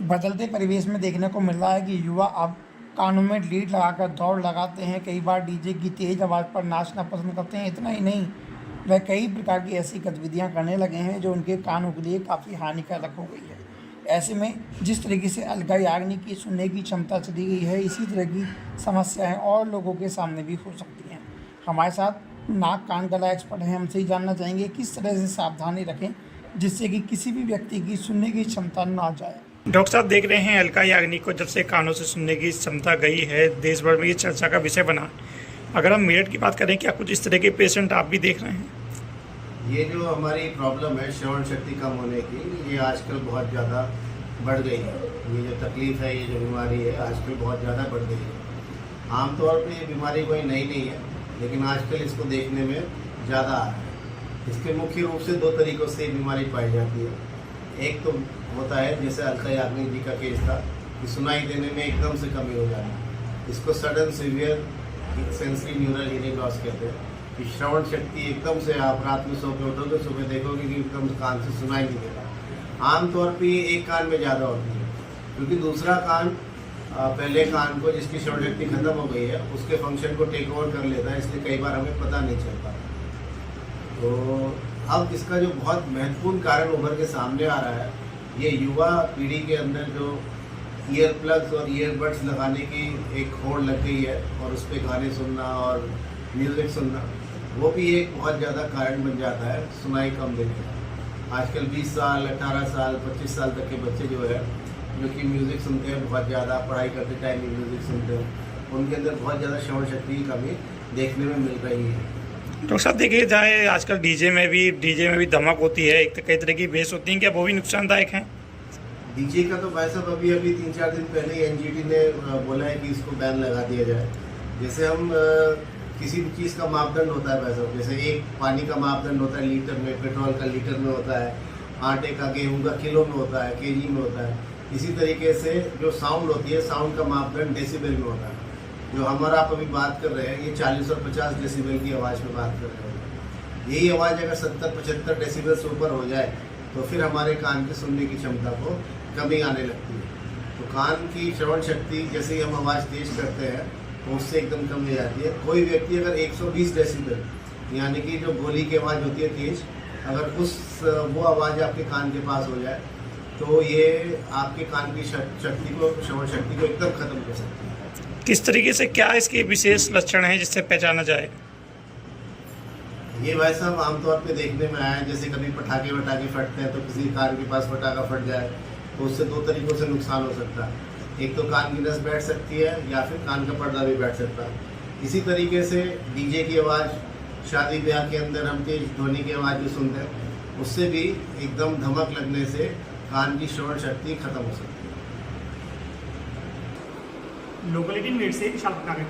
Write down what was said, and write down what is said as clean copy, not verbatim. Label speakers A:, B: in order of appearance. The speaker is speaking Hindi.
A: बदलते परिवेश में देखने को मिल रहा है कि युवा अब कानों में लीड लगाकर दौड़ लगाते हैं। कई बार डीजे की तेज़ आवाज़ पर नाचना पसंद करते हैं। इतना ही नहीं, वह कई प्रकार की ऐसी गतिविधियां करने लगे हैं जो उनके कानों के लिए काफ़ी हानिकारक हो गई है। ऐसे में जिस तरीके से अलका याग्निक की सुनने की क्षमता चली गई है, इसी तरह की समस्याएं और लोगों के सामने भी हो सकती हैं। हमारे साथ नाक कान गला एक्सपर्ट हैं, हमसे ही जानना चाहेंगे किस तरह से सावधानी रखें जिससे कि किसी भी व्यक्ति की सुनने की क्षमता ना जाए।
B: डॉक्टर साहब, देख रहे हैं अलका याग्निक को जब से कानों से सुनने की क्षमता गई है, देश भर में ये चर्चा का विषय बना। अगर हम मेरठ की बात करें, क्या कुछ इस तरह के पेशेंट आप भी देख रहे हैं?
C: ये जो हमारी प्रॉब्लम है श्रवण शक्ति कम होने की, ये आजकल बहुत ज़्यादा बढ़ गई है। ये जो तकलीफ़ है, ये जो बीमारी है, आजकल बहुत ज़्यादा बढ़ गई है। आमतौर पे ये बीमारी कोई नई नहीं है, लेकिन आजकल इसको देखने में ज़्यादा आ रहा है। इसके मुख्य रूप से दो तरीक़ों से ये बीमारी पाई जाती है। एक तो होता है जैसे अलका याग्निक जी का केस था कि सुनाई देने में एकदम से कमी हो जाना, इसको sudden severe sensory neural hearing loss कहते हैं। कि श्रवण शक्ति एकदम से आप रात में सो के उठोगे, सुबह देखोगे कि एकदम कान से सुनाई नहीं देगा। आमतौर पे ये एक कान में ज़्यादा होती है, क्योंकि दूसरा कान पहले कान को जिसकी श्रवण शक्ति खत्म हो गई है उसके फंक्शन को टेक ओवर कर लेता है, इसलिए कई बार हमें पता नहीं चलता। तो अब इसका जो बहुत महत्वपूर्ण कारण उभर के सामने आ रहा है, ये युवा पीढ़ी के अंदर जो ईयर प्लग्स और ईयरबड्स लगाने की एक होड़ लग गई है और उस पर गाने सुनना और म्यूज़िक सुनना, वो भी एक बहुत ज़्यादा कारण बन जाता है सुनाई कम देने का। आजकल 20 साल 18 साल 25 साल तक के बच्चे जो है, जो कि म्यूज़िक सुनते हैं बहुत ज़्यादा, पढ़ाई करते टाइम भी म्यूज़िक सुनते हैं, उनके अंदर बहुत ज़्यादा श्रवण शक्ति की कमी देखने में मिल रही है।
B: डॉक्टर साहब, देखिए जाए आजकल डीजे में भी धमक होती है, एक कई तरह की बेस होती है, क्या वो भी नुकसानदायक हैं?
C: डीजे का तो भाई साहब अभी 3-4 दिन पहले ही एनजीटी ने बोला है कि इसको बैन लगा दिया जाए। जैसे हम किसी भी चीज़ का मापदंड होता है भाई साहब, जैसे एक पानी का मापदंड होता है लीटर में, पेट्रोल का लीटर में होता है, आटे का गेहूं का किलो में होता है, केजी में होता है। इसी तरीके से जो साउंड होती है, साउंड का मापदंड डेसिबल में होता है। जो हमारा आप अभी बात कर रहे हैं, ये 40 और 50 डेसिबल की आवाज़ में बात कर रहे हैं। यही आवाज़ अगर 70-75 डेसिबल से ऊपर हो जाए तो फिर हमारे कान की सुनने की क्षमता को कमी आने लगती है। तो कान की श्रवण शक्ति जैसे ही हम आवाज़ तेज करते हैं तो उससे एकदम कम हो जाती है। कोई व्यक्ति अगर 120 डेसिबल यानी कि जो गोली की आवाज़ होती है तेज, अगर वो आवाज़ आपके कान के पास हो जाए तो ये आपके कान की शक्ति को, श्रवण शक्ति को एकदम खत्म कर सकती है।
B: किस तरीके से, क्या इसके विशेष लक्षण हैं जिससे पहचाना जाए?
C: ये भाई साहब आमतौर पे देखने में आया है, जैसे कभी पटाखे वटाखे फटते हैं तो किसी कान के पास पटाखा फट जाए तो उससे दो तरीक़ों से नुकसान हो सकता है। एक तो कान की नस बैठ सकती है या फिर कान का पर्दा भी बैठ सकता है। इसी तरीके से डीजे की आवाज़, शादी ब्याह के अंदर हम तेज ध्वनि की आवाज़ जो सुनते हैं, उससे भी एकदम धमक लगने से कान की श्रवण शक्ति खत्म हो सकती है।
D: लोकलिटी मेरठ से विशाल पटनागर।